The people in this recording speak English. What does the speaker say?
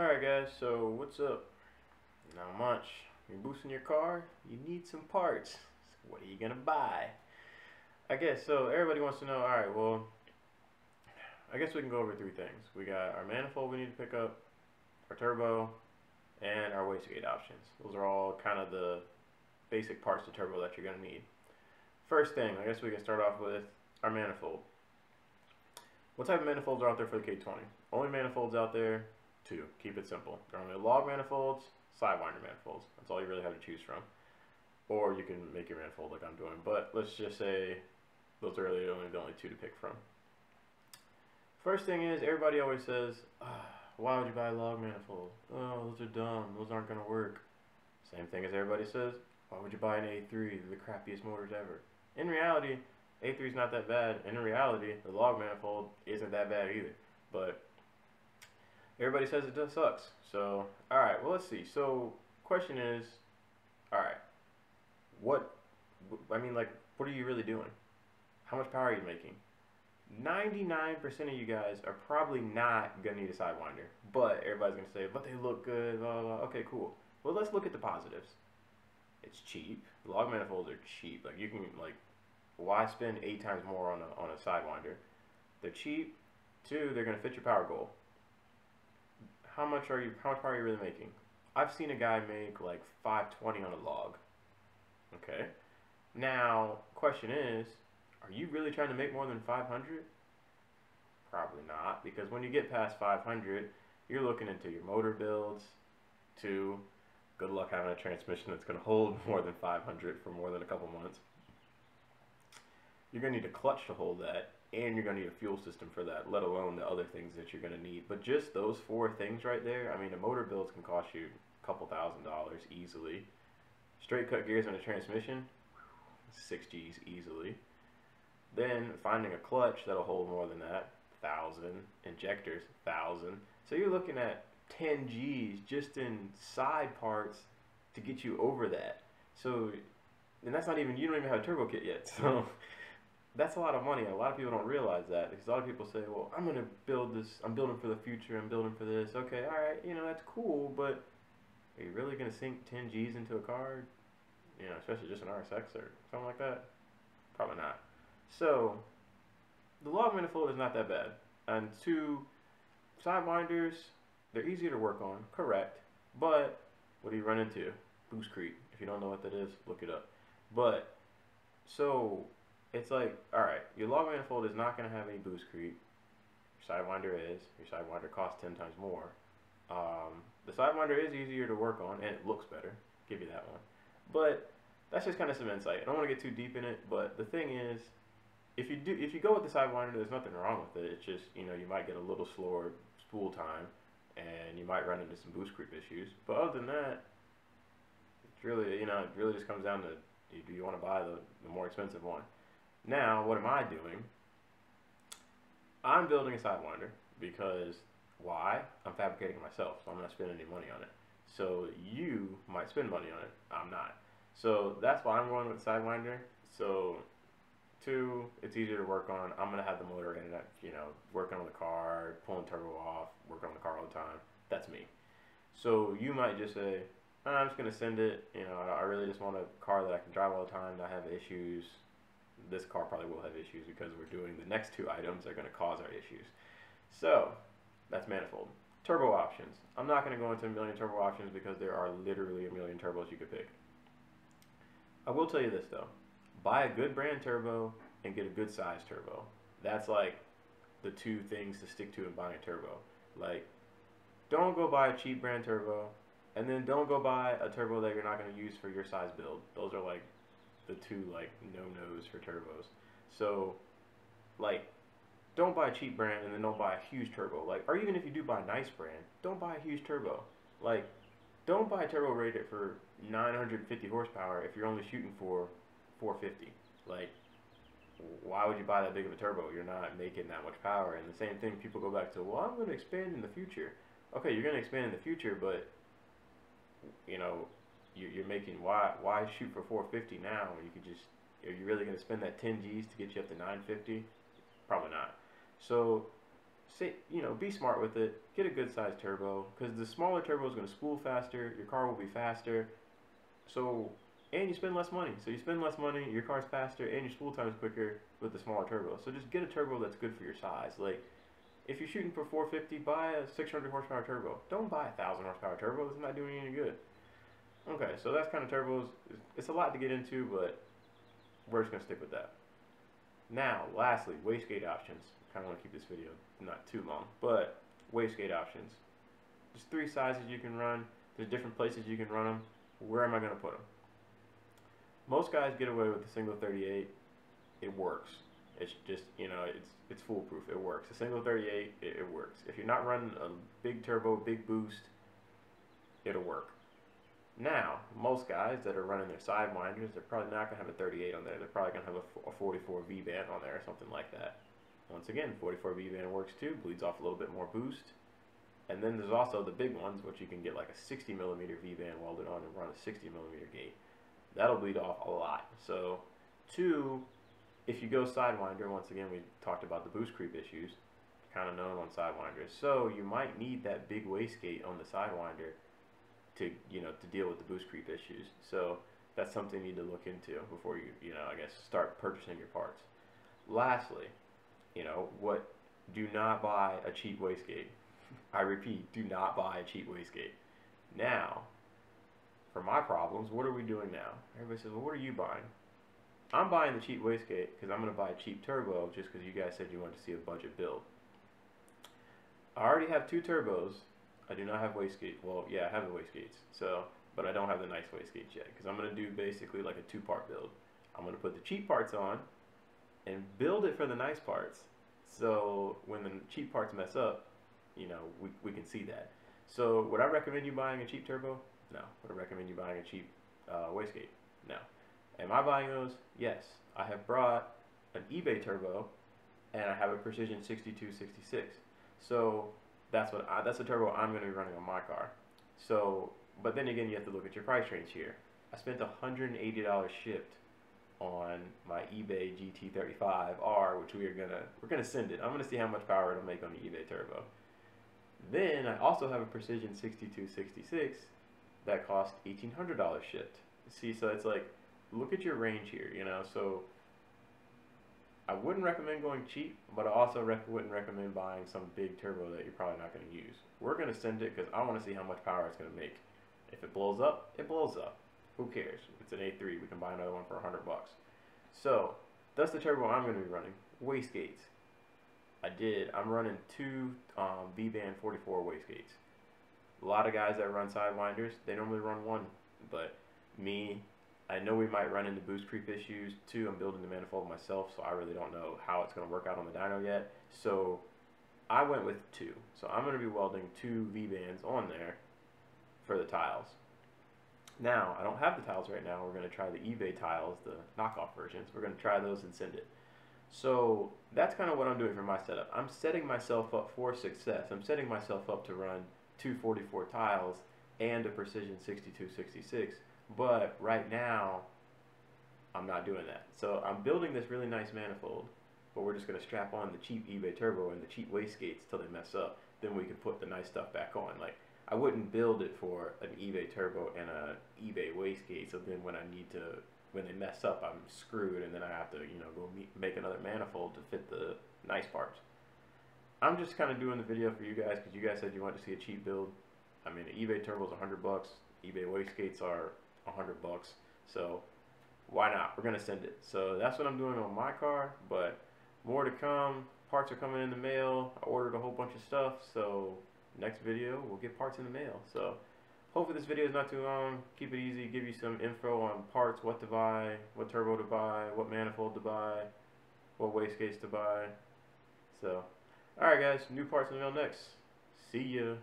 Alright guys, so what's up? Not much. You're boosting your car, you need some parts. So what are you gonna buy? I guess so everybody wants to know, alright, well, I guess we can go over three things. We got our manifold we need to pick up, our turbo, and our wastegate options. Those are all kind of the basic parts to turbo that you're gonna need. First thing, I guess we can start off with our manifold. What type of manifolds are out there for the K20? Only manifolds out there, two. Keep it simple. They're only log manifolds, sidewinder manifolds. That's all you really have to choose from. Or you can make your manifold like I'm doing. But let's just say those are really the only two to pick from. First thing is, everybody always says, why would you buy a log manifold? Oh, those are dumb. Those aren't going to work. Same thing as everybody says, why would you buy an A3? They're the crappiest motors ever. In reality, A3 is not that bad. In reality, the log manifold isn't that bad either. But everybody says it just sucks. So, alright, well, let's see. So, question is, alright, what are you really doing? How much power are you making? 99% of you guys are probably not going to need a sidewinder. But everybody's going to say, but they look good, blah, blah, blah. Okay, cool. Well, let's look at the positives. It's cheap. Log manifolds are cheap. Like, you can, like, why spend 8 times more on a sidewinder? They're cheap. 2, they're going to fit your power goal. How much power are you really making? I've seen a guy make like 520 on a log. Okay. Now, question is, are you really trying to make more than 500? Probably not, because when you get past 500, you're looking into your motor builds. 2, good luck having a transmission that's going to hold more than 500 for more than a couple months. You're going to need a clutch to hold that, and you're going to need a fuel system for that, let alone the other things that you're going to need. But just those 4 things right there, I mean, the motor builds can cost you a couple $1,000 easily. Straight cut gears on a transmission, 6 G's easily. Then finding a clutch that'll hold more than that, 1,000. Injectors, 1,000. So you're looking at 10 G's just in side parts to get you over that. So, and that's not even, you don't even have a turbo kit yet. So that's a lot of money. A lot of people don't realize that, because a lot of people say, well, I'm going to build this, I'm building for the future, I'm building for this. Okay, alright, that's cool, but are you really going to sink 10 G's into a car? Especially just an RSX or something like that? Probably not. So, the log manifold is not that bad. And 2, sidewinders, they're easier to work on, correct, but what do you run into? Boost creep. If you don't know what that is, look it up. But, so, it's like, alright, your log manifold is not going to have any boost creep. Your sidewinder is. Your sidewinder costs 10 times more. The sidewinder is easier to work on, and it looks better. Give you that one. But that's just kind of some insight. I don't want to get too deep in it, but the thing is, if you go with the sidewinder, there's nothing wrong with it. It's just, you might get a little slower spool time, and you might run into some boost creep issues. But other than that, it's really, it really just comes down to, do you want to buy the more expensive one? Now, what am I doing? I'm building a sidewinder because, why? I'm fabricating myself, so I'm not spending any money on it. So you might spend money on it. I'm not. So that's why I'm going with the sidewinder. So 2, it's easier to work on. I'm going to have the motor in it, working on the car, pulling turbo off, working on the car all the time. That's me. So you might just say, I'm just going to send it. I really just want a car that I can drive all the time, not have issues. This car probably will have issues because we're doing the next 2 items that are going to cause our issues. So, that's manifold. Turbo options. I'm not going to go into a million turbo options because there are literally a million turbos you could pick. I will tell you this though. Buy a good brand turbo and get a good size turbo. That's like the 2 things to stick to in buying a turbo. Like, don't go buy a cheap brand turbo, and then don't go buy a turbo that you're not going to use for your size build. Those are like the 2 like no-nos for turbos. So, like, don't buy a cheap brand and then don't buy a huge turbo. Like, or even if you do buy a nice brand, don't buy a huge turbo. Like, don't buy a turbo rated for 950 horsepower if you're only shooting for 450. Like, why would you buy that big of a turbo? You're not making that much power. And the same thing, people go back to, well, I'm going to expand in the future. Okay, you're going to expand in the future, but you're making, why shoot for 450 now when you could just, are you really going to spend that 10 G's to get you up to 950? Probably not. So say, be smart with it. Get a good sized turbo, because the smaller turbo is going to spool faster. Your car will be faster. So, and you spend less money. So you spend less money, your car's faster, and your spool time is quicker with the smaller turbo. So just get a turbo that's good for your size. Like, if you're shooting for 450, buy a 600 horsepower turbo. Don't buy a 1,000 horsepower turbo. It's not doing you any good. Okay, so that's kind of turbos. It's a lot to get into, but we're just going to stick with that. Now, lastly, wastegate options. I kind of want to keep this video not too long, but wastegate options. There's 3 sizes you can run. There's different places you can run them. Where am I going to put them? Most guys get away with a single 38. It works. It's just, it's foolproof. It works. A single 38, it works. If you're not running a big turbo, big boost, it'll work. Now, most guys that are running their sidewinders, they're probably not going to have a 38 on there. They're probably going to have a 44 V-band on there or something like that. Once again, 44 V-band works too, bleeds off a little bit more boost. And then there's also the big ones, which you can get like a 60 millimeter V-band welded on and run a 60 millimeter gate. That'll bleed off a lot. So, 2, if you go sidewinder, once again, we talked about the boost creep issues, kind of known on sidewinders. So you might need that big wastegate on the sidewinder to deal with the boost creep issues. So that's something you need to look into before you I guess start purchasing your parts. Lastly, do not buy a cheap wastegate. I repeat, do not buy a cheap wastegate. Now, for my problems, what are we doing now? Everybody says, well, what are you buying? I'm buying the cheap wastegate because I'm going to buy a cheap turbo just because you guys said you wanted to see a budget build. I already have 2 turbos. I do not have wastegate. Well, yeah, I have the wastegates. So, but I don't have the nice wastegates yet because I'm going to do basically like a 2-part build. I'm going to put the cheap parts on and build it for the nice parts. So when the cheap parts mess up, we can see that. So would I recommend you buying a cheap turbo? No. Would I recommend you buying a cheap wastegate? No. Am I buying those? Yes. I have brought an eBay turbo and I have a Precision 6266. So that's the turbo I'm going to be running on my car. So, but then again, you have to look at your price range here. I spent $180 shipped on my eBay GT35R, which we're gonna send it. I'm gonna see how much power it'll make on the eBay turbo. Then I also have a Precision 6266 that cost $1,800 shipped. See, so it's like, look at your range here, so I wouldn't recommend going cheap, but I also wouldn't recommend buying some big turbo that you're probably not going to use. We're going to send it because I want to see how much power it's going to make. If it blows up, it blows up. Who cares? If it's an A3, we can buy another one for $100. So, that's the turbo I'm going to be running. Wastegates. I'm running 2 V-band 44 wastegates. A lot of guys that run sidewinders, they normally run 1, but me, I know we might run into boost creep issues too. I'm building the manifold myself, so I really don't know how it's going to work out on the dyno yet. So I went with 2. So I'm going to be welding 2 V-bands on there for the tiles. Now, I don't have the tiles right now. We're going to try the eBay tiles, the knockoff versions. We're going to try those and send it. So that's kind of what I'm doing for my setup. I'm setting myself up for success. I'm setting myself up to run 244 tiles and a Precision 6266. But right now, I'm not doing that. So I'm building this really nice manifold, but we're just going to strap on the cheap eBay turbo and the cheap wastegates till they mess up. Then we can put the nice stuff back on. Like, I wouldn't build it for an eBay turbo and an eBay wastegate, so then when they mess up, I'm screwed, and then I have to, go make another manifold to fit the nice parts. I'm just kind of doing the video for you guys because you guys said you wanted to see a cheap build. I mean, the eBay turbo's $100. eBay wastegates are $100. So why not? We're gonna send it. So that's what I'm doing on my car, but more to come. Parts are coming in the mail. I ordered a whole bunch of stuff, so next video we'll get parts in the mail. So hopefully this video is not too long. Keep it easy, give you some info on parts, what to buy, what turbo to buy, what manifold to buy, what wastegates to buy. So alright guys, new parts in the mail next. See ya.